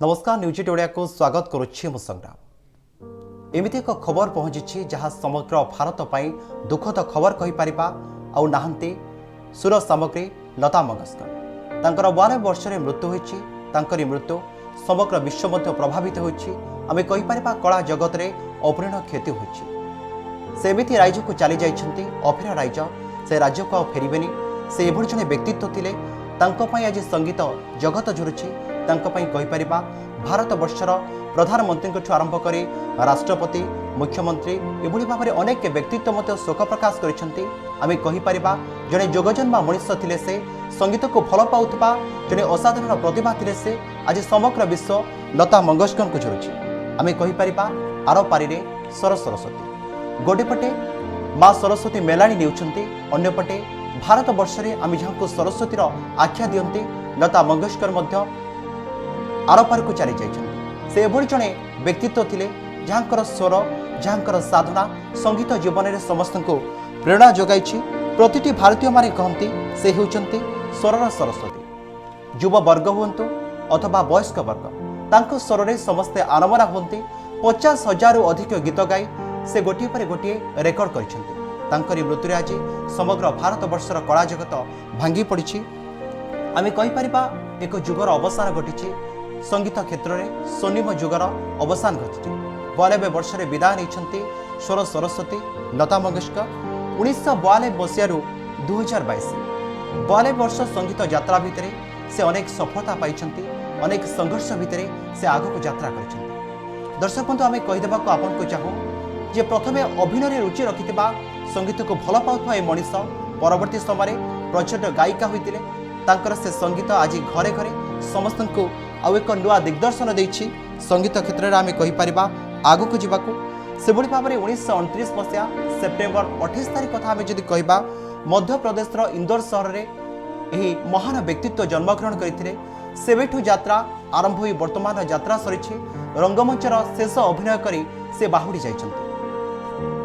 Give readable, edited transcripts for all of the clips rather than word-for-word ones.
नमस्कार न्यूज ओडिया को स्वागत करुच्ची मु संग्राम। एमती एक खबर पहुंची जहां समग्र भारत पर दुखद खबर कहीपर आउ नहांती सुर सामग्री लता मंगेशकर। तांकर 92 वर्ष मृत्यु होती। मृत्यु समग्र विश्व मध्य प्रभावित होती। आम कहीपर कला जगत में अपूर्ण क्षति होती। से एमती राज्य को चली जाइछंती अफेरा राज्य से राज्य को फेरबेनी। से एभଳି जने व्यक्तित्व थिले तांको पई आज संगीत जगत झुरुची। तांको पई कहीपर भारत वर्षर प्रधानमंत्री आरंभ करी राष्ट्रपति मुख्यमंत्री एभଳି भाव अनेक व्यक्तित्व मध्य शोक प्रकाश करिसेंती। आमे कहीपर जड़े जोगजन्मा मनुष्य थिले से संगीत को भल पाउथबा जड़े असाधारण प्रतिभा थिले से आज समग्र विश्व लता मंगेशकर को झुरुची। आमे कहीपर आर पारी सरस्वती गोटेपटे माँ सरस्वती मेलाणी नेउछंती, अन्यपटे भारत वर्ष में आम जहाँ सरस्वतीर आख्या दियंती लता मंगेशकर आरपार को चली जाइछंती। से एभଳି जने व्यक्तित्व थिले जहाँकर स्वर जहाँकर साधना संगीत जीवन में समस्त को प्रेरणा जोगाई। प्रतिटी भारतीय माने कहती से होउछंती स्वरर सरस्वती। युवा वर्ग हुंतु अथवा वयस्क वर्ग तांको स्वर में समस्ते आनमना हुंती। 50,000 अधिक गीत गाई से गोटे पर गोटे रेकर्ड करिसेंती। तांकरी मृत्यु आज समग्र भारत वर्षर कला जगत भांगी पड़ी। आम कहीपर एक जुगर अवसान घटी। संगीत क्षेत्र में स्वर्णिम जुगर अवसान घटी। 92 वर्ष विदाय नहीं स्वर सरस्वती लता मंगेशकर। 1992 मसीह 2022 92 वर्ष संगीत यात्रा भितर से अनेक सफलता पाई। अनेक संघर्ष भितर से आग को यात्रा कर। दर्शक बंधु आम कहीदेवा आपन को चाहूँ जे प्रथमे अभिनय रुचि रखि संगीत को भल पाउथबा ए मनीष परवर्ती समय प्रचंड गायिका होइतिले। तांकर से संगीत आज घरे घरे समस्त को आउ एक नुआ दिग्दर्शन देछि। संगीत क्षेत्र में आम कहीपर आग को जावाक से भाव में 1929 मसीहा सेप्टेम्बर 28 तारीख कथा आम जदि कहबा मध्य प्रदेश इंदौर सहर में यही महान व्यक्तित्व जन्मग्रहण करते। सेवेठू यात्रा आरंभ हो वर्तमान यात्रा सरी रंगमंचर शेष अभिनय कर से बाहुड़ी जाइछंती।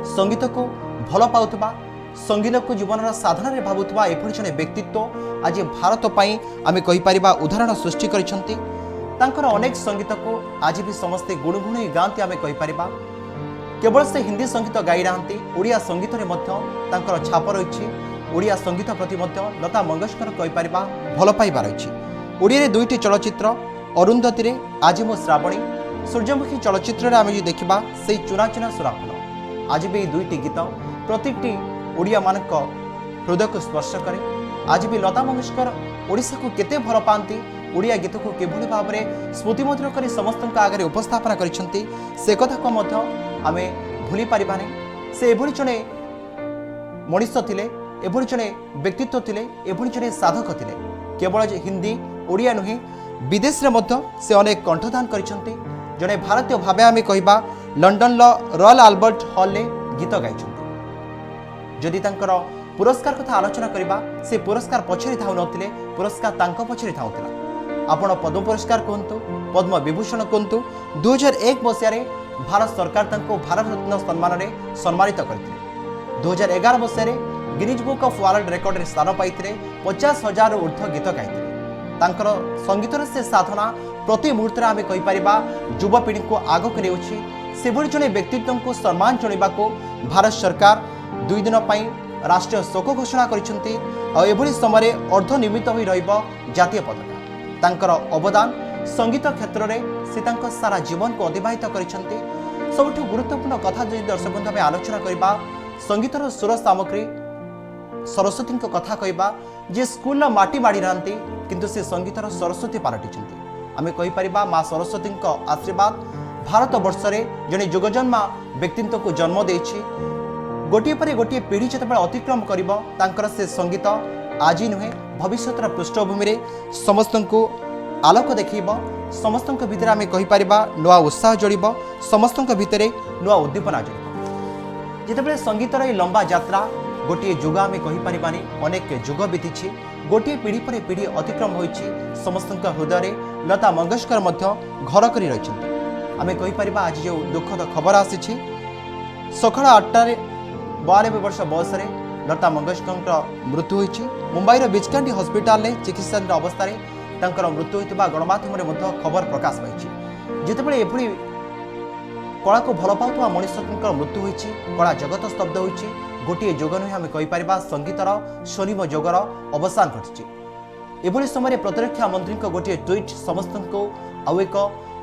संगीत को भल पाउथबा संगीत को जीवन साधना रे भावुथबा एभଳି जने व्यक्तित्व आज भारत पई आमे कहीपर उदाहरण सृष्टि करिसेंती। तांकर अनेक संगीत को आज भी समस्ते गुणगुणी गाँति आमे कहीपर। केवल से हिंदी संगीत गाई नाहांती ओडिया संगीत रे मध्य तांकर छाप रही। ओडिया संगीत प्रति मध्य लता मंगेशकर कहीपर भल पाइबा रही। ओडिया रे दुईटी चलचित्र अरुंधती रे आज मो श्रावणी सूर्यमुखी चलचित्र आमे जो देखिबा से चुना चुना सुराफल आज भी दुईटी गीत प्रत्येकटी ओडिया मानक हृदय को स्पर्श करे। आज भी लता मंगेशकर ओडिशा को केते भल पाती ओडिया गीत को किभଳି भाव में स्मृतिमधुर कर समस्त आगे उपस्थापना करिसेंती से कथा को मध्य आमे भूली परिबा नहीं। से एभଳି जने मनुष्य थिले एभଳି जने व्यक्तित्व थिले एभଳି जने साधक थिले। केवल हिंदी ओडिया नुहे विदेश रे मध्य से अनेक कंठदान करिसेंती। जने भारतीय भावे आमे कहबा लंडन रॉयल अल्बर्ट हॉल ले गीत गाइछंती। जदि तांकर पुरस्कार कथा आलोचना करिबा से पुरस्कार पछरे थाउ नथिले पुरस्कार तांको पछरे थाउतला। आपण पद्म पुरस्कार कहंतु पद्म विभूषण कहंतु 2001 मसीह भारत सरकार तांको भारत रत्न सम्मान रे सम्मानित करथिले। 2011 मसीह Guinness book of world record रे स्थान पाइथिले। 50,000 ऊर्ध्व गीत गाइथिले। तांकर संगीतर से साधना प्रति मुहूर्त आमे कहीपरिबा युवपीढ़ी को आगक नेउछि। सेभଳି जने व्यक्तित्व को सम्मान जणिबा को भारत सरकार 2 दिन पई राष्ट्रीय शोक घोषणा करिसेंती। आ एभଳି समय अर्धनिर्मित होई रहइबो जातीय पताका। तांकर अवदान संगीत क्षेत्र में से तांकर सारा जीवन को अतिबाहित करिसेंती। सबठु गुरुत्वपूर्ण कथा जदि दर्शक बंधु आलोचना करिबा संगीतर सुर सामग्री सरस्वती को कथा कहबा जे स्कूल माटी माड़ी नांती किंतु से संगीतर सरस्वती पालटिछंती। आमे कहीपरिबा माँ सरस्वती को आशीर्वाद भारत वर्ष में जड़े जोगजन्मा व्यक्तित्व को जन्म देछि। गोटे पर गोटे पीढ़ी जिते अतिक्रम कर से संगीत आज नुहे भविष्य पृष्ठभूमि में समस्त को आलोक देखब। समस्त भितर आम कहीपर नुआ उत्साह जोड़ समस्त भितर नुआ उद्दीपना जोड़। जितेबाला संगीतर ये लंबा यात्रा गोटे जुग आम कहीपर अनेक जुग बीती गोटे पीढ़ी पर पीढ़ी अतिक्रम हो समस्त हृदय लता मंगेशकर घर कर रही। आम कहीपर आज जो दुखद खबर आसी सकाल 8टार 92 वर्ष बयस लता मंगेशकर मृत्यु होती। मुंबईर बिचकांडी हस्पिटाल चिकित्सा अवस्था ତାଙ୍କର ମୃତ୍ୟୁ ହୋଇଥିବା ଗଣମାଧ୍ୟମରେ ମଧ୍ୟ ଖବର ପ୍ରକାଶ ପାଇଛି। ଯେତେବେଳେ ଏଭଳି କଳାକୁ ଭଲ ପାଉଥିବା ମଣିଷଙ୍କର ମୃତ୍ୟୁ ହୋଇଛି, କଳା ଜଗତ ସ୍ତବ୍ଧ ହୋଇଛି, ଗୋଟିଏ ଯୋଗ ନୁହେଁ ଆମେ କହିପାରିବା ସଙ୍ଗୀତର ସ୍ୱର୍ଣ୍ଣିମ ଯୋଗର ଅବସାନ ଘଟିଛି। ଏଭଳି ସମୟରେ ପ୍ରତିରକ୍ଷା ମନ୍ତ୍ରୀଙ୍କ ଗୋଟିଏ ଟ୍ୱିଟ୍ ସମସ୍ତଙ୍କୁ ଆଉ ଏକ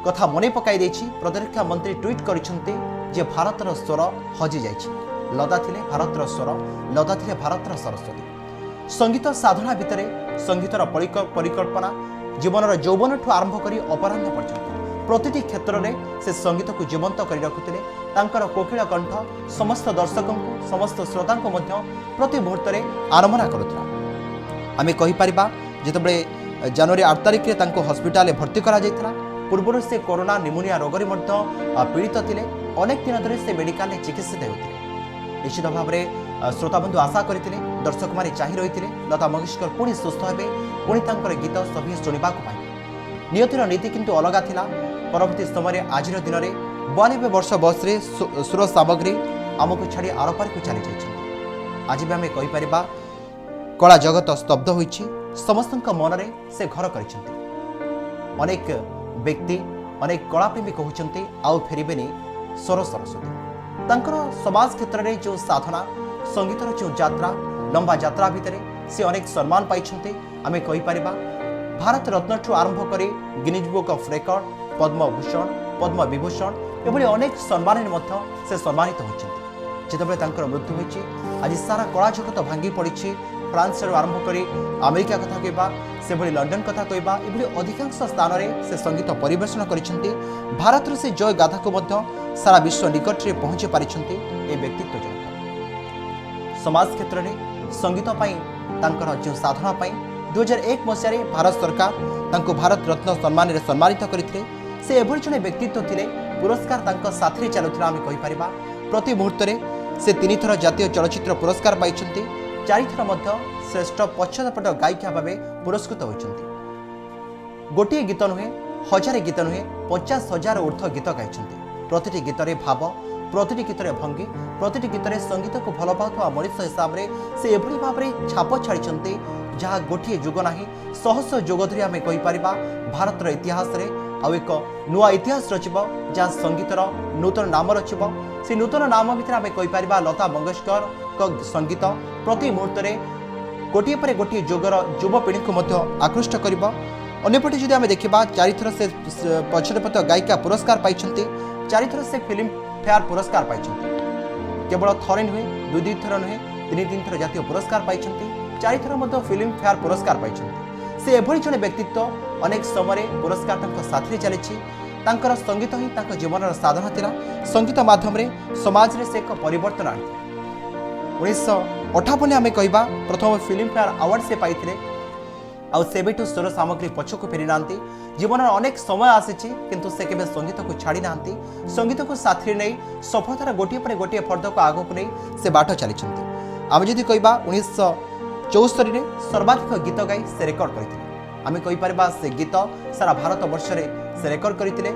କଥା ମନେ ପକାଇ ଦେଇଛି। ପ୍ରତିରକ୍ଷା ମନ୍ତ୍ରୀ ଟ୍ୱିଟ୍ କରିଛନ୍ତି ଯେ ଭାରତର ସ୍ୱର ହଜିଯାଇଛି, ଲଦା ଥିଲେ ଭାରତର ସ୍ୱର, ଲଦା ଥିଲେ ଭାରତର ସରସ୍ୱତୀ। ସଙ୍ଗୀତ ସାଧନା ଭିତରେ ସଙ୍ଗୀତର ପରିକଳ୍ପନା ଜୀବନର ଯୌବନଠୁ ଆରମ୍ଭ କରି ଅପରାହ୍ନ ପର୍ଯ୍ୟନ୍ତ ପ୍ରତିଟି କ୍ଷେତ୍ରରେ ସେ ସଙ୍ଗୀତକୁ ଜୀବନ୍ତ କରି ରଖୁଥିଲେ। ତାଙ୍କର କୋକିଳ କଣ୍ଠ ସମସ୍ତ ଦର୍ଶକଙ୍କୁ ସମସ୍ତ ଶ୍ରୋତାଙ୍କୁ ମଧ୍ୟ ପ୍ରତି ମୁହୂର୍ତ୍ତରେ ଆରମନା କରୁଥିଲା। ଆମେ କହିପାରିବା ଯେତେବେଳେ ଜାନୁଆରୀ 8 ତାରିଖରେ ତାଙ୍କୁ ହସ୍ପିଟାଲରେ ଭର୍ତ୍ତି କରାଯାଇଥିଲା, ପୂର୍ବରୁ ସେ କରୋନା ନିମୋନିଆ ରୋଗରେ ମଧ୍ୟ ପୀଡ଼ିତ ଥିଲେ। ଅନେକ ଦିନ ଧରି ସେ ମେଡିକାଲରେ ଚିକିତ୍ସିତ ହେଉଥିଲେ। ନିଶ୍ଚିତ ଭାବରେ ଶ୍ରୋତାବନ୍ଧୁ ଆଶା କରିଥିଲେ, ଦର୍ଶକମାନେ ଚାହିଁ ରହିଥିଲେ ଲତା ମଙ୍ଗେଶକର ପୁଣି ସୁସ୍ଥ ହେବେ, ପୁଣି ତାଙ୍କର ଗୀତ ସଭିଏ ଶୁଣିବାକୁ ପାଇବେ। ନିୟତିର ନୀତି କିନ୍ତୁ ଅଲଗା ଥିଲା। ପରବର୍ତ୍ତୀ ସମୟରେ ଆଜିର ଦିନରେ 92 ବର୍ଷ ବୟସରେ ସୁର ସାମଗ୍ରୀ ଆମକୁ ଛାଡ଼ି ଆରପାରିକୁ ଚାଲି ଯାଇଛନ୍ତି। ଆଜି ବି ଆମେ କହିପାରିବା କଳା ଜଗତ ସ୍ତବ୍ଧ ହୋଇଛି, ସମସ୍ତଙ୍କ ମନରେ ସେ ଘର କରିଛନ୍ତି। ଅନେକ ବ୍ୟକ୍ତି ଅନେକ କଳାପ୍ରେମୀ କହୁଛନ୍ତି ଆଉ ଫେରିବେନି ସ୍ୱର ସରସ୍ୱତୀ। ତାଙ୍କର ସମାଜ କ୍ଷେତ୍ରରେ ଯେଉଁ ସାଧନା, ସଙ୍ଗୀତର ଯେଉଁ ଯାତ୍ରା, ଲମ୍ବା ଯାତ୍ରା ଭିତରେ ସେ ଅନେକ ସମ୍ମାନ ପାଇଛନ୍ତି। ଆମେ କହିପାରିବା ଭାରତ ରତ୍ନଠୁ ଆରମ୍ଭ କରି Guinness book of record, Padma Bhushan, Padma Vibhushan ଏଭଳି ଅନେକ ସମ୍ମାନରେ ମଧ୍ୟ ସେ ସମ୍ମାନିତ ହୋଇଛନ୍ତି। ଯେତେବେଳେ ତାଙ୍କର ମୃତ୍ୟୁ ହୋଇଛି, ଆଜି ସାରା କଳା ଜଗତ ଭାଙ୍ଗି ପଡ଼ିଛି। ଫ୍ରାନ୍ସରୁ ଆରମ୍ଭ କରି ଆମେରିକା କଥା କହିବା, ସେଭଳି ଲଣ୍ଡନ କଥା କହିବା, ଏଭଳି ଅଧିକାଂଶ ସ୍ଥାନରେ ସେ ସଙ୍ଗୀତ ପରିବେଷଣ କରିଛନ୍ତି। ଭାରତର ସେ ଜୟ ଗାଥାକୁ ମଧ୍ୟ ସାରା ବିଶ୍ୱ ନିକଟରେ ପହଞ୍ଚି ପାରିଛନ୍ତି ଏ ବ୍ୟକ୍ତିତ୍ୱ ଜଣକ। ସମାଜ କ୍ଷେତ୍ରରେ ସଙ୍ଗୀତ ପାଇଁ ତାଙ୍କର ଯେଉଁ ସାଧନା ପାଇଁ 2001 ମସିହାରେ ଭାରତ ସରକାର ତାଙ୍କୁ ଭାରତ ରତ୍ନ ସମ୍ମାନରେ ସମ୍ମାନିତ କରିଥିଲେ। ସେ ଏଭଳି ଜଣେ ବ୍ୟକ୍ତିତ୍ୱ ଥିଲେ, ପୁରସ୍କାର ତାଙ୍କ ସାଥିରେ ଚାଲୁଥିଲା। ଆମେ କହିପାରିବା ପ୍ରତି ମୁହୂର୍ତ୍ତରେ ସେ 3 ଥର ଜାତୀୟ ଚଳଚ୍ଚିତ୍ର ପୁରସ୍କାର ପାଇଛନ୍ତି, 4 ଥର ମଧ୍ୟ ଶ୍ରେଷ୍ଠ ପଶ୍ଚାତପଟ ଗାୟିକା ଭାବେ ପୁରସ୍କୃତ ହୋଇଛନ୍ତି। ଗୋଟିଏ ଗୀତ ନୁହେଁ, ହଜାରେ ଗୀତ ନୁହେଁ, 50,000 ଉର୍ଦ୍ଧ୍ୱ ଗୀତ ଗାଇଛନ୍ତି। ପ୍ରତିଟି ଗୀତରେ ଭାବ, ପ୍ରତିଟି ଗୀତରେ ଭଙ୍ଗୀ, ପ୍ରତିଟି ଗୀତରେ ସଙ୍ଗୀତକୁ ଭଲ ପାଉଥିବା ମଣିଷ ହିସାବରେ ସେ ଏଭଳି ଭାବରେ ଛାପ ଛାଡ଼ିଛନ୍ତି ଯାହା ଗୋଟିଏ ଯୁଗ ନାହିଁ, ଶହ ଶହ ଯୁଗ ଧରି ଆମେ କହିପାରିବା ଭାରତର ଇତିହାସରେ ଆଉ ଏକ ନୂଆ ଇତିହାସ ରଚିବ, ଯାହା ସଙ୍ଗୀତର ନୂତନ ନାମ ରଚିବ। ସେ ନୂତନ ନାମ ଭିତରେ ଆମେ କହିପାରିବା ଲତା ମଙ୍ଗେଶକରଙ୍କ ସଙ୍ଗୀତ ପ୍ରତି ମୁହୂର୍ତ୍ତରେ ଗୋଟିଏ ପରେ ଗୋଟିଏ ଯୁଗର ଯୁବପିଢ଼ିଙ୍କୁ ମଧ୍ୟ ଆକୃଷ୍ଟ କରିବ। ଅନ୍ୟପଟେ ଯଦି ଆମେ ଦେଖିବା 4 ଥର ସେ ପଶ୍ଚାତପଟ ଗାୟିକା ପୁରସ୍କାର ପାଇଛନ୍ତି, 4 ଥର ସେ ଫିଲ୍ମ ଫେୟାର ପୁରସ୍କାର ପାଇଛନ୍ତି। କେବଳ ଥରେ ନୁହେଁ, 2 ଥର ନୁହେଁ, 3 ଥର ଜାତୀୟ ପୁରସ୍କାର ପାଇଛନ୍ତି, 4 ଥର ମଧ୍ୟ ଫିଲ୍ମ ଫେୟାର ପୁରସ୍କାର ପାଇଛନ୍ତି। ସେ ଏଭଳି ଜଣେ ବ୍ୟକ୍ତିତ୍ୱ, ଅନେକ ସମୟରେ ପୁରସ୍କାର ତାଙ୍କ ସାଥିରେ ଚାଲିଛି। ତାଙ୍କର ସଙ୍ଗୀତ ହିଁ ତାଙ୍କ ଜୀବନର ସାଧନା ଥିଲା। ସଙ୍ଗୀତ ମାଧ୍ୟମରେ ସମାଜରେ ସେ ଏକ ପରିବର୍ତ୍ତନ ଆଣିଥିଲେ। 1958 ଆମେ କହିବା ପ୍ରଥମ ଫିଲ୍ମ ଫେୟାର ଆୱାର୍ଡ ସେ ପାଇଥିଲେ। ଆଉ ସେବେଠୁ ସ୍ୱର ସାମଗ୍ରୀ ପଛକୁ ଫେରି ନାହାନ୍ତି। ଜୀବନର ଅନେକ ସମୟ ଆସିଛି, କିନ୍ତୁ ସେ କେବେ ସଙ୍ଗୀତକୁ ଛାଡ଼ି ନାହାନ୍ତି। ସଙ୍ଗୀତକୁ ସାଥିରେ ନେଇ ସଫଳତାର ଗୋଟିଏ ପରେ ଗୋଟିଏ ଫର୍ଦ୍ଦକୁ ଆଗକୁ ନେଇ ସେ ବାଟ ଚାଲିଛନ୍ତି। ଆମେ ଯଦି କହିବା 1974ରେ ସର୍ବାଧିକ ଗୀତ ଗାଇ ସେ ରେକର୍ଡ କରିଥିଲେ। ଆମେ କହିପାରିବା ସେ ଗୀତ ସାରା ଭାରତ ବର୍ଷରେ ସେ ରେକର୍ଡ କରିଥିଲେ।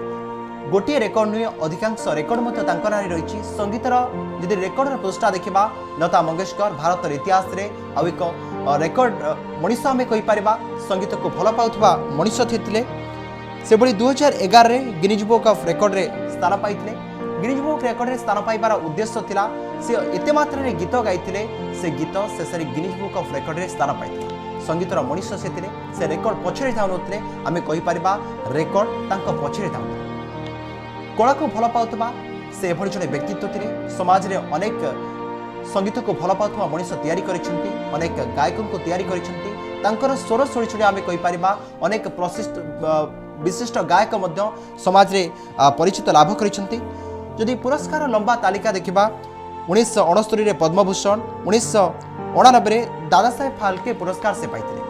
ଗୋଟିଏ ରେକର୍ଡ ନୁହେଁ, ଅଧିକାଂଶ ରେକର୍ଡ ମଧ୍ୟ ତାଙ୍କ ନାଁରେ ରହିଛି। ସଙ୍ଗୀତର ଯଦି ରେକର୍ଡର ପୃଷ୍ଠା ଦେଖିବା, ଲତା ମଙ୍ଗେଶକର ଭାରତର ଇତିହାସରେ ଆଉ ଏକ ରେକର୍ଡ ମଣିଷ ଆମେ କହିପାରିବା। ସଙ୍ଗୀତକୁ ଭଲ ପାଉଥିବା ମଣିଷ ଥିଲେ। ସେଭଳି 2011ରେ ଗିନିଜ୍ ବୁକ୍ ଅଫ୍ ରେକର୍ଡରେ ସ୍ଥାନ ପାଇଥିଲେ। ଗିନିଜ୍ ବୁକ୍ ରେକର୍ଡରେ ସ୍ଥାନ ପାଇବାର ଉଦ୍ଦେଶ୍ୟ ଥିଲା ସେ ଏତେ ମାତ୍ରାରେ ଗୀତ ଗାଇଥିଲେ, ସେ ଗୀତ ଶେଷରେ ଗିନିଜ୍ ବୁକ୍ ଅଫ୍ ରେକର୍ଡରେ ସ୍ଥାନ ପାଇଥିଲେ। ସଙ୍ଗୀତର ମଣିଷ ସେ ଥିଲେ, ସେ ରେକର୍ଡ ପଛରେ ଥାଉନଥିଲେ, ଆମେ କହିପାରିବା ରେକର୍ଡ ତାଙ୍କ ପଛରେ ଥାଉଥିଲେ। କଳାକୁ ଭଲ ପାଉଥିବା ସେ ଏଭଳି ଜଣେ ବ୍ୟକ୍ତିତ୍ୱ ଥିଲେ। ସମାଜରେ ଅନେକ ସଙ୍ଗୀତକୁ ଭଲ ପାଉଥିବା ମଣିଷ ତିଆରି କରିଛନ୍ତି, ଅନେକ ଗାୟକଙ୍କୁ ତିଆରି କରିଛନ୍ତି। ତାଙ୍କର ସ୍ୱର ଶୁଣି ଶୁଣି ଆମେ କହିପାରିବା ଅନେକ ବିଶିଷ୍ଟ ଗାୟକ ମଧ୍ୟ ସମାଜରେ ପରିଚିତ ଲାଭ କରିଛନ୍ତି। ଯଦି ପୁରସ୍କାର ଲମ୍ବା ତାଲିକା ଦେଖିବା, 1969ରେ ପଦ୍ମଭୂଷଣ, 1989ରେ ଦାଦାସାହେବ ଫାଲକେ ପୁରସ୍କାର ସେ ପାଇଥିଲେ।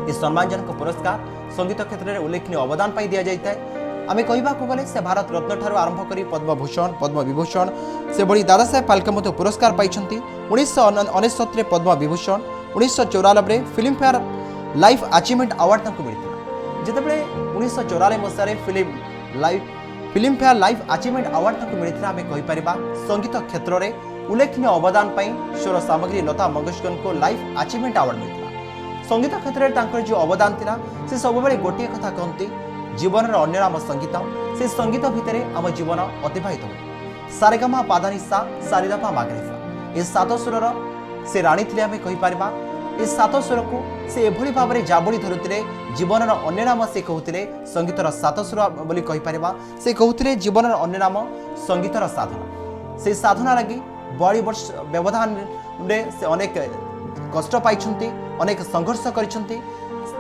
ଏ ସମ୍ମାନଜନକ ପୁରସ୍କାର ସଙ୍ଗୀତ କ୍ଷେତ୍ରରେ ଉଲ୍ଲେଖନୀୟ ଅବଦାନ ପାଇଁ ଦିଆଯାଇଥାଏ। ଆମେ କହିବାକୁ ଗଲେ ସେ ଭାରତ ରତ୍ନଠାରୁ ଆରମ୍ଭ କରି ପଦ୍ମଭୂଷଣ, ପଦ୍ମବିଭୂଷଣ, ସେଭଳି ଦାଦାସାହେବ ଫାଲକେ ମଧ୍ୟ ପୁରସ୍କାର ପାଇଛନ୍ତି। 1969ରେ ପଦ୍ମବିଭୂଷଣ, 1994ରେ ଫିଲ୍ମଫେୟାର ଲାଇଫ୍ ଆଚିଭମେଣ୍ଟ ଆୱାର୍ଡ ତାଙ୍କୁ ମିଳିଥିଲା। ଯେତେବେଳେ 1994 ମସିହାରେ ଫିଲ୍ମଫେୟାର ଲାଇଫ୍ ଆଚିଭମେଣ୍ଟ ଆୱାର୍ଡ ତାଙ୍କୁ ମିଳିଥିଲା, ଆମେ କହିପାରିବା ସଙ୍ଗୀତ କ୍ଷେତ୍ରରେ ଉଲ୍ଲେଖନୀୟ ଅବଦାନ ପାଇଁ ସ୍ୱର ସାମଗ୍ରୀ ଲତା ମଙ୍ଗେଶକରଙ୍କୁ ଲାଇଫ୍ ଆଚିଭମେଣ୍ଟ ଆୱାର୍ଡ ମିଳିଥିଲା। संगीत क्षेत्र में जो अवदान थिला से सब बेले गोटे कथा कहते जीवन अन्य नाम संगीत से संगीत भितर आम जीवन अतिबाहित हो सारेगामा पादानिसा सारिदापा मागरेसा ए सात सुरर से राणी थिले आमे कहि पारिबा ए सात सुर को से एभली भाव में जाबुड़ी धरुतिले जीवन अन्य नाम से कहते संगीतर सात सुर बोली कहि पारिबा से कहते जीवन अन्य नाम संगीतर साधना से साधना लगी बड़ी वर्ष व्यवधान रे से अनेक कष्ट पाई अनेक संघर्ष करिसेंती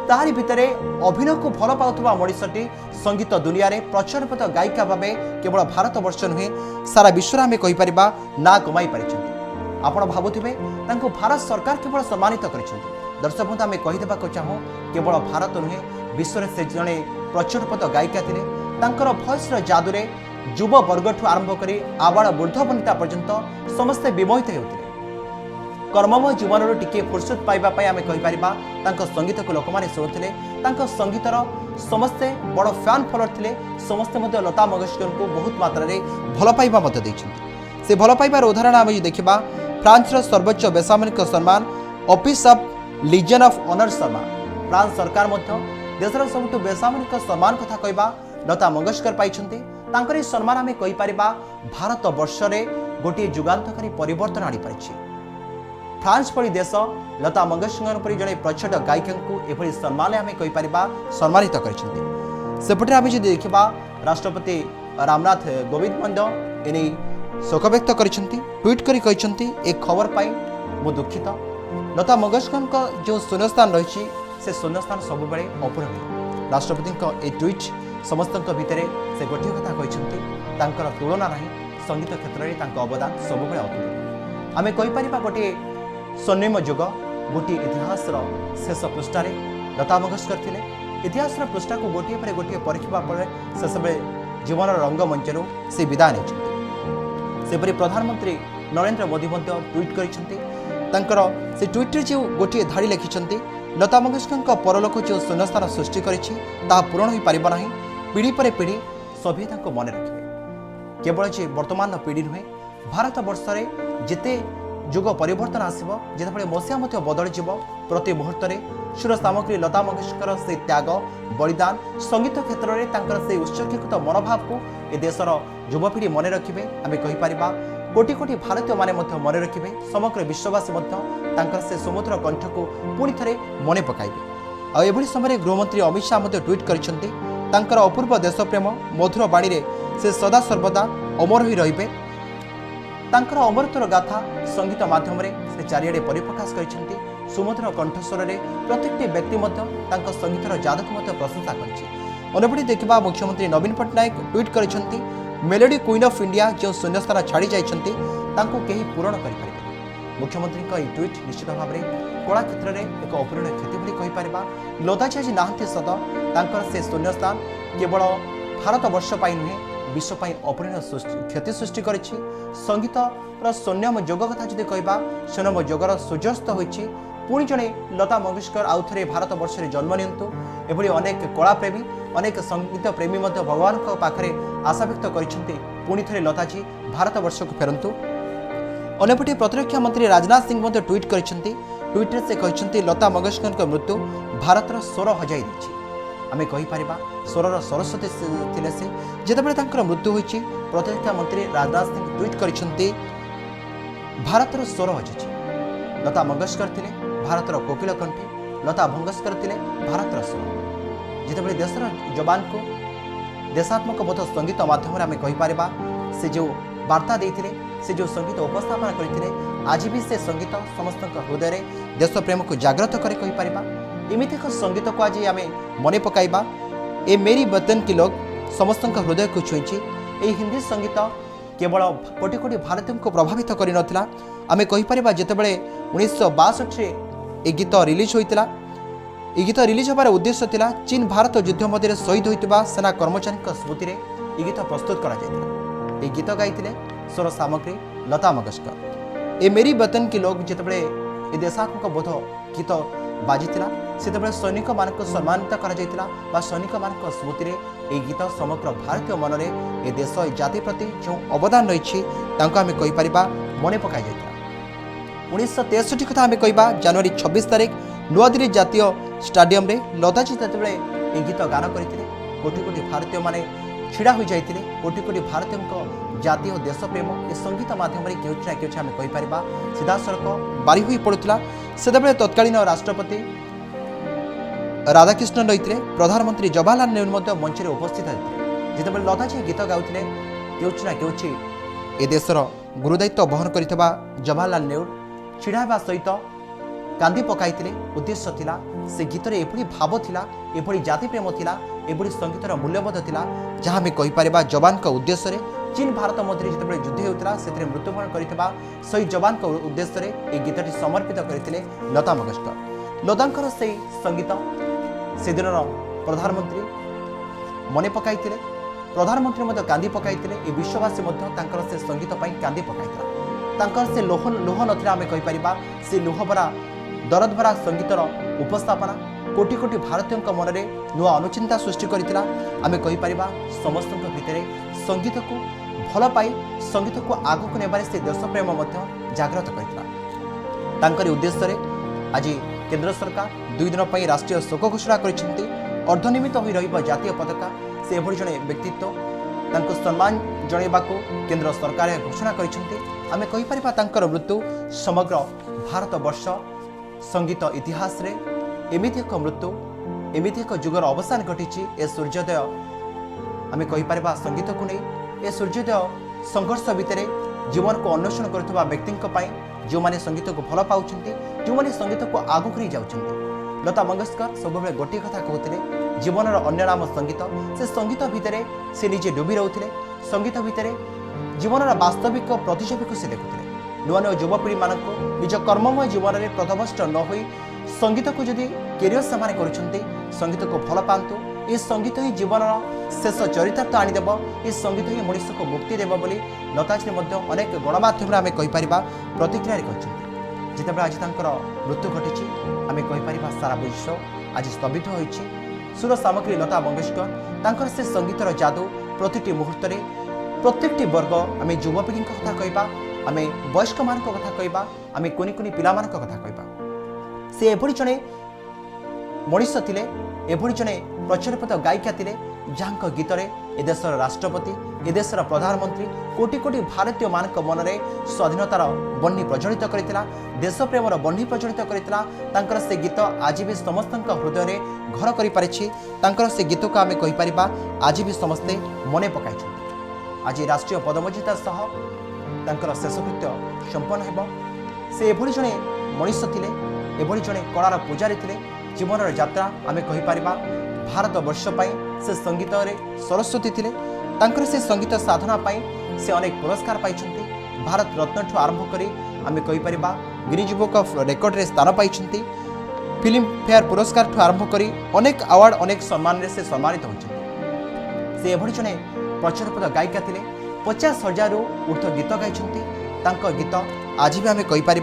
तारी भितरे अभिनय को भल पाउथबा मଣିषटी संगीत दुनिया रे प्रचलित गायिका भावे केवल भारत वर्ष नुहे सारा विश्व में कहि परिबा ना कमाई परिछंती आपण भाबुथिबे तांको भारत सरकार केवल सम्मानित करिसेंती दर्शक बंधु आमे कहि देबा को चाहू केवल भारत नुहे विश्व रे से जने प्रचलित गायिका थिले तांकर भॉइस रो जादू रे युवा वर्गठू आरंभ करी आबाल वृद्ध वनिता पर्यंत समस्ते विमोहित हेउथिले कर्ममय जीवन टिके फुर्सत पाइबा आम कहीपर संगीत को लोक मैंने शुणुते संगीतर समस्ते बड़ फैन फॉलोअर थे समस्ते लता मंगेशकर को बहुत मात्रा भल पाइबा से भल पाइबार उदाहरण आम देखा फ्रांस सर्वोच्च बेसामरिक सम्मान office of legion of honour सम्मान फ्रांस सरकार देशर सबुठ बेसामरिक सम्मान कथा कहबा लता मंगेशकर पाई सम्मान आम कहीपर भारत वर्ष में गोटे जुगान्तकारी परिवर्तन आनी पारिछि फ्रांस परी देश लता मंगेशकर परी जड़े प्रचलित गायिका को एभली सम्मान आम कहीपर सम्मानित करपटे आम देखा राष्ट्रपति रामनाथ कोविंद एने शोक व्यक्त ट्वीट कर खबर पाई मु दुखित लता मंगेशकर जो शून्यस्थान रही से शून्यस्थान सब बेले अपूर्ण राष्ट्रपति ट्वीट समस्त भितर से गोटे कथा कहते तुलना ना संगीत क्षेत्र में अवदान सब बेले अतुल्य आम कहीपर गोटे स्वर्णिम युग गोटे इतिहास शेष पृष्ठार लता मंगेशकर थे इतिहास पृष्ठा को गोटे पर गोटे परीक्षा फल शेष में जीवन रंगमंच से विदाय नहीं प्रधानमंत्री नरेंद्र मोदी ट्वीट कर से ट्वीट जो गोटे धाड़ी लिखिं लता मंगेशकर परलोक जो शून्यस्थान सृष्टि करा पूरण हो पार ना पीढ़ी पर पीढ़ी सभी मन रखे केवल जे वर्तमान पीढ़ी नुहे भारत वर्ष में जिते जुग परिवर्तन आसब जिते मसीहा बदल प्रति मुहूर्त सुर सामग्री लता मंगेशकर से त्याग बलिदान संगीत क्षेत्र में से उत्सर्गीकृत मनोभाव को ए देशर युवपीढ़ी मन रखिए आम कहीपर कोटि कोटि भारतीय माने मन रखिए समग्र विश्ववासी से सुमधुर कंठ को पुणी थे मन पकाइबे आभली समय गृहमंत्री अमित शाह ट्वीट कर अपूर्व देशप्रेम मधुर बाणी से सदा सर्वदा अमर हो रहिबे तांकर अमरत्वर गाथा संगीत माध्यम से चारिआडे परिप्रकाश कर सुमधुर कंठस्वर में प्रत्येक व्यक्ति संगीतर जादू को प्रशंसा करपटे देखा मुख्यमंत्री नवीन पट्टनायक ट्वीट कर मेलोडी क्वीन ऑफ इंडिया जो शून्यस्थान छाड़ी जाइछन्ति तांको केही पूरण करि मुख्यमंत्री ट्वीट निश्चित भाव में कला क्षेत्र में एक अपूर्ण क्षति बोली कहीपर लता जी आज नहांती सद तांकर से शून्यस्थान केवल भारत वर्ष पाई नुहे विश्व अपूर्ण क्षति सृष्टि कर संगीत स्वर्णिम जोग कथा जदि कहबा स्वर्णिम जोगर सूर्यास्त होइछि पुणी जड़े लता मंगेशकर आउ थे भारत वर्ष में जन्म नियंतु एभली अनेक कलाप्रेमी अनेक संगीत प्रेमी भगवान पाखे आशा व्यक्त कर थे लताजी भारत वर्ष को फेरंतु अन्यपटे प्रतिरक्षा मंत्री राजनाथ सिंह ट्वीट कर ट्वीट से कहते लता मंगेशकर मृत्यु भारतर स्वर हजाई देछि आम कहीपर स्वरर सरस्वती थे से जितेबाला मृत्यु होती प्रतिरक्षा मंत्री राजनाथ सिंह ट्वीट कर भारतर स्वर हजाई लता मंगेशकर थे भारतर कोकिल कंठी लता मंगेशकर थे भारतर स्वर जितेबाला देशर जवान को देशात्मक बोध संगीत माध्यम आम कहीपर से जो वार्ता देते से जो संगीत उपस्थापन करते आज भी से संगीत समस्त हृदय में देश प्रेम को जागृत करे कहीपर एमती एक संगीत को आज आम मन पकाइबा ए मेरी वतन की लोग समस्त हृदय को छुई हिंदी संगीत केवल कोटि कोटि भारतीयों को प्रभावित कर नथिला आम कहीपर जितेबाला 1962 ए गीत रिलीज होता ए गीत रिलीज होबार उद्देश्य थिला चीन भारत युद्ध मध्य शहीद होता सेना कर्मचारी स्मृति में ए गीत प्रस्तुत कर गीत गाई स्वर सामग्री लता मंगेशकर ए मेरी वतन की लोग जितेबाला ए देशात्मक बोध गीत बाजिला से सैनिक मान सम्मानित कर सैनिक मान स्मृति में गीत समग्र भारतीय मन में ए देश जाति प्रति जो अवदान रही आम कहीपर मन पकड़ 1963 कथा आम कह जनवरी 26 तारिख नुआदिल्ली जातीय स्टाडियम रे लताजी जेतेबेले ए गीत गान करथिले कोटी कोटी भारतीय माने छिड़ा हो जाइतिले कोटी कोटी भारतीय जातीय देश प्रेम ए संगीत माध्यम रे केउछ ना केउछ हमें कहि परिबा सीधा सड़क बारी होई पड़ुतला सेतेबेले तत्कालीन राष्ट्रपति राधाकृष्णन रही प्रधानमंत्री जवाहरलाल नेहरू मध्य मंच में उपस्थित होते जितेबाला लताजी गीत गाउथिले केउछ ना केउछ ए देशर गुरुदायित्व बहन करथिबा जवाहरलाल नेहरू छिड़ाबा सहित कांदी पकाइतिले उद्देश्य थिला से गीत रे एभली भाव थिला एभली जाति प्रेम थिला एभली संगीतर मूल्यबोध थिला जहाँ आम कहि परिबा जवान का उद्देश्य रे चीन भारत मध्य जितेबाला युद्ध होता से मृत्युवरण करथिबा शहीद जवान का उद्देश्य रे ए गीतटी समर्पित करथिले लता मंगेशकर। लतांकर से संगीत से दिन प्रधानमंत्री मने पकाइतिले प्रधानमंत्री मध्य कांदी पकाइतिले ए विश्ववासी मध्य तांकर से संगीत पई कांदी पकाइतिला तांकर से लोह नथिला आमे कहि परिबा से लोहभरा दरद भरा संगीतर उपस्थापना कोटी कोटी भारतीय मन में नुआ अनुचिंता सृष्टि करथिला आमे कहि परिबा समस्त भितर संगीत को भल पाई संगीत को आगु को नेबारे से देश प्रेम मध्य जागृत करथिला तांकर उद्देश्य रे आज केंद्र सरकार 2 दिन पर राष्ट्रीय शोक घोषणा कर अर्धनिर्मित हो रही जातीय पताका से एभली जड़े व्यक्तित्व तांको सम्मान जणैबा को केंद्र सरकार घोषणा करें कहि परिबा तांकर मृत्यु समग्र भारत वर्ष संगीत इतिहास रे एमिति एक मृत्यु एमिति एक जुगर अवसान घटी ए सूर्योदय आमे कहि परिबा संगीत को नहीं ए सूर्योदय संघर्ष भितर जीवन को अन्वेषण करुवा व्यक्ति जो माने संगीत को भल पाउछन्ति जो माने संगीत को आगु करी जाउछन्ति लता मंगेशकर सब गोटे कथा कहते जीवन अन्य नाम संगीत से संगीत भितर से निजे डुबी रोते संगीत भितर जीवन वास्तविक प्रतिछवि को से देखुते नुआ नुआ युवपीढ़ी मान निज कर्ममय जीवन में प्रथभ्रष्ट न हो संगीत को जदि कैरियर से कर संगीत को भल पातु ये संगीत ही जीवन शेष चरितार्थ आनीदेव ये संगीत ही मनुष्य को मुक्ति देव बोली लताजी अनेक गणमाध्यम आम कहीपर प्रतिक्रिया जितेबाला आज मृत्यु घटी आम कहीपर सारा विश्व आज स्तब्ध हो सुर सामग्री लता मंगेशकर से संगीतर जादू प्रति मुहूर्त प्रत्येक वर्ग आम युवपीढ़ी कथा कहवा आम वयस्क मान कथा कहवा आम कुनि कुनि पिला कथा कहवा से एभली जड़े मनीष थिले एभली जड़े प्रचुरपत गायिका थिले जहाँ गीत ए देशर राष्ट्रपति ए देशर प्रधानमंत्री कोटी कोटी भारतीय मान मन में स्वाधीनतार बन्ही प्रज्वलित करथिला देश प्रेमर बन्ही प्रज्वलित करथिला से गीत आज भी समस्त हृदय में घर कर पारिछि तांकर से गीत को आम कहीपर आज भी समस्ते मने पकाई आज राष्ट्रीय पदमर्यादा सह तांकर शेषकृत्य संपन्न हेब से एभली जड़े मनीष थिले एभली जड़े कलार पूजारी थिले जीवन यात्रा आम कहीपर भारत वर्ष से संगीत रे सरस्वती थिले तांकर से संगीत साधना से अनेक पुरस्कार पाई भारत रत्न ठू आरंभ करी आम कहीपर गिनीज बुक ऑफ रेकर्ड रे स्थान पाई फिल्म फेयर पुरस्कार ठू आरंभ करी अनेक अवार्ड अनेक सम्मान रे से सम्मानित होती से एभली जड़े प्रचुरपद गायिका थिले 50,000 रु ऊर्ध्व गीत गाई गीत आज भी आम कहीपर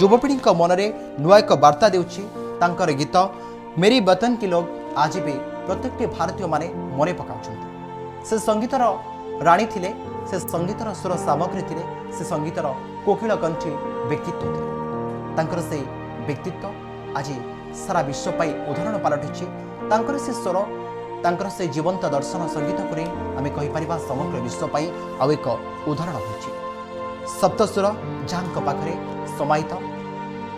युवपीढ़ी मन में नुआ एक वार्ता देउछि तांकर गीत मेरी वतन के लोग आज भी प्रत्येक भारतीय माने मने पकाउछन्ति से संगीतर राणी थिले से संगीतर सुर सामग्री थिले से संगीतर कोकिल कंठी व्यक्तित्व थिले तांकर से व्यक्तित्व आज सारा विश्व पाई उदाहरण पलटिछि तांकर से स्वर तांकर से जीवंत दर्शन संगीत को आम कहीपर समग्र विश्व पाई आउ एक उदाहरण होछि सप्तस्वर जहाँ पाखरे समाहित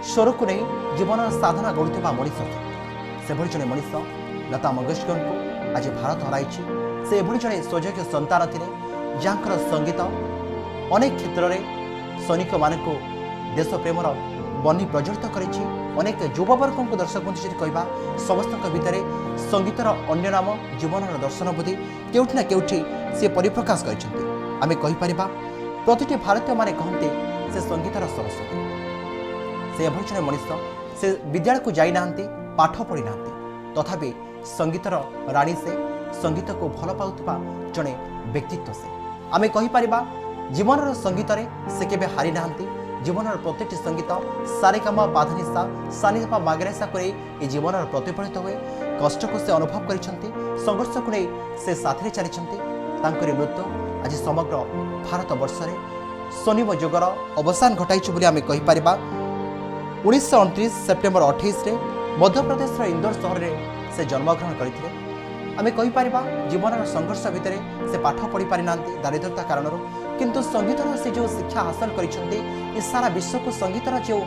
स्वर को नहीं जीवन साधना गढ़ुवा मनीष से भली जड़े मनीष लता मंगेशकर को आज भारत हराई से एभली जड़े सौजोग्य संतान थे जहाँ संगीत अनेक क्षेत्र में सैनिक मान देश प्रेमर बन्ही प्रज्वलित करेछि अनेक युववर्ग को दर्शक बंधु जी कहवा समस्त भितर संगीतर अन्य नाम जीवन दर्शन बुद्धि केउठी ना केउठी से परिप्रकाश करछन्ति आमे कहीपर प्रति भारतीय माने कहते से संगीतर सरस्वती से एभली जड़े मनीष से विद्यालय को जाई नाहंती पाठ पढ़ी नाहंती तथापि संगीतर राणी से संगीत को भल पाउथबा जड़े व्यक्तित्व से आमे कहीपर जीवन संगीत से केबे हारी नाहंती जीवन प्रत्येक संगीत सारेगामा बाधनिसा सानिधा मागरेसा कर जीवन प्रतिफलित हुए कष्ट को से अनुभव करिसेंती संघर्ष को नहीं से साथी चली मृत्यु आज समग्र भारत वर्ष में शनिव जुगर अवसान घटाई आम कहीपर 1929 सेप्टेम्बर 28 मध्यप्रदेश इंदौर सहर में से जन्मग्रहण करते आम कहीपर जीवन संघर्ष भितर से पाठ पढ़ी पारि ना दारिद्रता कारण किंतु संगीतर से जो शिक्षा हासिल कर सारा विश्व को संगीतर जो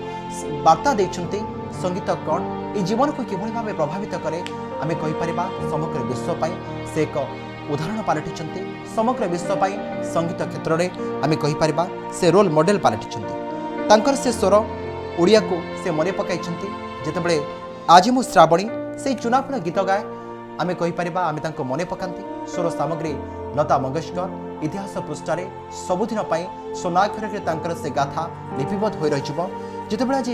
वार्ता देते संगीत कौन ये जीवन को किभली भाव प्रभावित करे आम कहीपर समग्र विश्व से एक उदाहरण पलटि समग्र विश्व संगीत क्षेत्र में आम कहीपर से रोल मॉडल पलटि से स्वर ओडिया को से मन पकई जितेबले आज मु श्रावणी से चुनाफुल गीत गाए आम कहीपर आम मन पकाती स्वर सामग्री लता मंगेशकर इतिहास पृष्ठार सबुदिन सोनाक्षर से गाथा लिपिबद्ध हो रही आज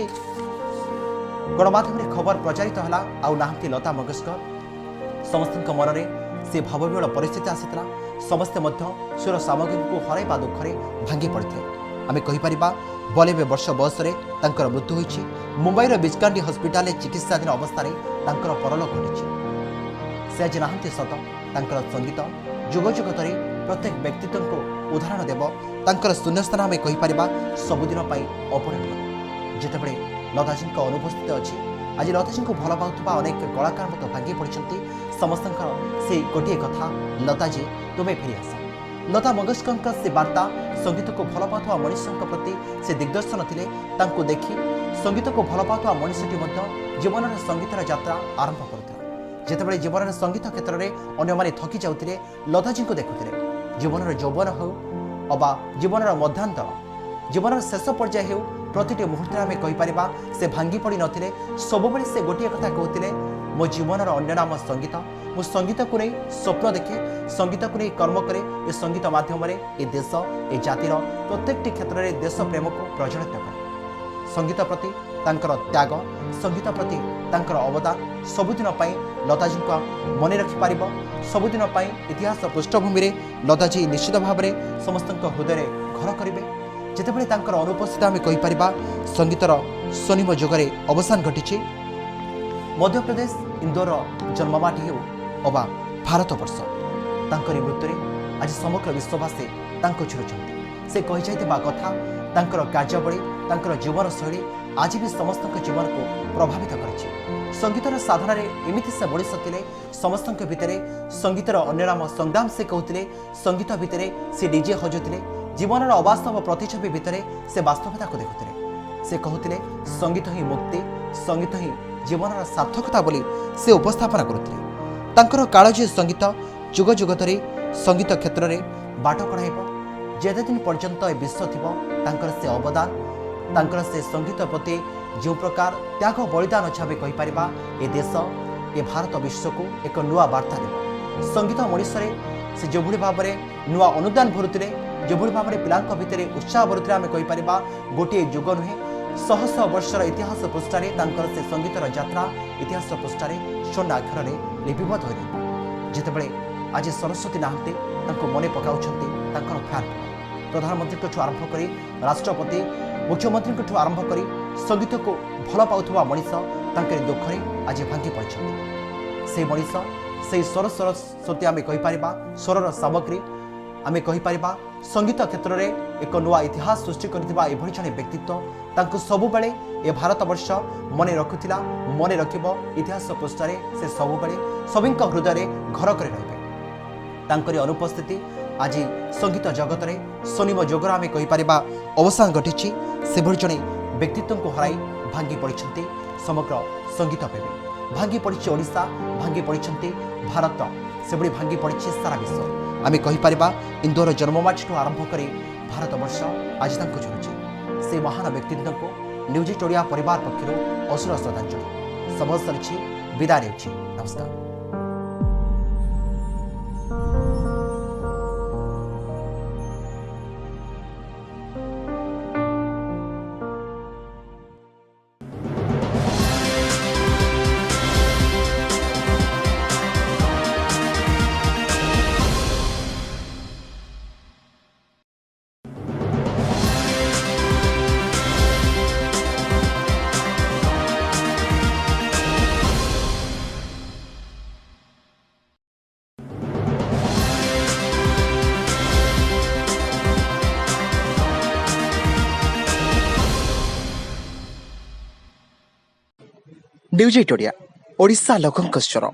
गणमाध्यम खबर प्रचारित है आउ नाहंती लता मंगेशकर समस्त मन में से भावविहल परिस्थिति आसाला समस्ते स्वर सामग्री को हरइबा दुखरे भांगी पड़ते आम कहीपर 92 वर्ष बयस मृत्यु होती मुंबईर बिजकांडी हस्पिटाल चिकित्साधीन अवस्था परलोक घटी से आज नाहंती सत संगीत जुग जुगत प्रत्येक व्यक्तित्व को उदाहरण देव तांकर शून्यस्थान आम कहीपर सबुदिन अपरिणीय जितेबले लताजी अनुपस्थित अच्छी आज लताजी को भल पाउथुबा अनेक कलाकार मत भांगी पड़ती समस्त से गोटे कथा लताजी तुम्हें फेरी आस लता मंगेशकर से वार्ता संगीत को भल पाउथुबा मनुष्यों प्रति से दिग्दर्शन थिले तांको देखी संगीत को भल पाउथुबा मनुष्यटी जीवन संगीतर यात्रा आरंभ करुला जितेबाला जीवन संगीत क्षेत्र में अन्य थकी जाते लताजी को देखुते जीवन यौवन हो अबा जीवन मध्यांतर जीवन शेष पर्याय हो प्रतिटी मुहूर्त आम कहीपर से भांगी पड़ नथिले सबुबले से गोटे कथा कहते मो जीवन अन्य नाम संगीत मु संगीत को नहीं स्वप्न देखे संगीत को नहीं कर्म करे ये संगीत माध्यम ये देश ये जातिर प्रत्येक क्षेत्र में देश प्रेम को प्रज्वलित करे संगीत प्रति तांकर त्याग संगीत प्रति तांकर अवदान सबुदिन लताजी को मन रखिपार सबुदिन इतिहास पृष्ठभूमि में लताजी निश्चित भाव में समस्त हृदय घर करेंगे जितेबाला तांकर अनुपस्थित आम कहीपर संगीतर स्वर्णिम जुगरे अवसान घटी मध्यप्रदेश इंदौर जन्ममाटी हो अबा भारत वर्ष तांकरी मृत्यु आज समग्र विश्ववासी छुड़ुंट से कही जाइथिबा कथा तांकर कार्यावली तांकर जीवन शैली आज भी समस्त जीवन को प्रभावित कर संगीतर साधना एमती से मनीष थे समस्त भितर संगीतर अन्य नाम संग्राम से कहते संगीत भितर से डीजे हजुले जीवन अवास्तव प्रतिच्छवि भितर से वास्तवता को देखुते से कहते संगीत ही मुक्ति संगीत ही जीवन सार्थकता बोली से उपस्थापना करुते कालजी संगीत जुग जुगतरे संगीत क्षेत्र में बाट कढ़ाइब जेते दिन पर्यंत ए विश्व थी से अवदान तांकर से संगीत प्रति जो प्रकार त्याग बलिदान अच्छे आम कहीपर ए देश ए भारत विश्व को एक नुआ वार्ता देव संगीत मनीष से जो भाव में नुआ अनुदान भरुते जो भाव में पिला भितर उत्साह भरुते आम कहीपर गोटे जुग नुहे शह शह वर्षर इतिहास पृष्ठार से संगीतर यात्रा इतिहास पृष्ठार स्वर्ण अक्षर में लिपिबद्ध हो जितेबाला आज सरस्वती नाहंती मन पकाउं फैन प्रधानमंत्री आरंभ कर राष्ट्रपति मुख्यमंत्री आरंभ कर संगीत को भल पाउथुबा मनीष दुखरे आज भांगी पड़ते से मनीष से स्वर सरस्वती आम कहीपर स्वर सामग्री आम कहीपर संगीत क्षेत्र में एक नुआ इतिहास सृष्टि करथिबा एभली जने व्यक्तित्व तांको सबुबले ए भारत वर्ष मन रखुथिला मन रखिबो इतिहास पृष्ठार से सबुबले सबिंक हृदय घर कर रहिबे तांकरी अनुपस्थिति आज संगीत जगत में स्वर्णिम जोगर आम कहीपर अवसान घटी से भली जने व्यक्तित्व को हराई भांगी पड़ती समग्र संगीत प्रेमी भांगी पड़ी ओडिशा भांगी पड़ी भारत से भली भांगी पड़ी सारा विश्व आम कहीपर इंदौर जन्ममाटी आरंभ कर भारत वर्ष आज जोड़े से महान व्यक्तित्व को न्यूज टोडिया परिवार पक्षर अश्रुर श्रद्धांजलि समय सरी विदाय ने नमस्कार। ନ୍ୟୁଜ୍ 8 ଓଡ଼ିଆ ଓଡ଼ିଶା ଲୋକଙ୍କ ସ୍ୱର।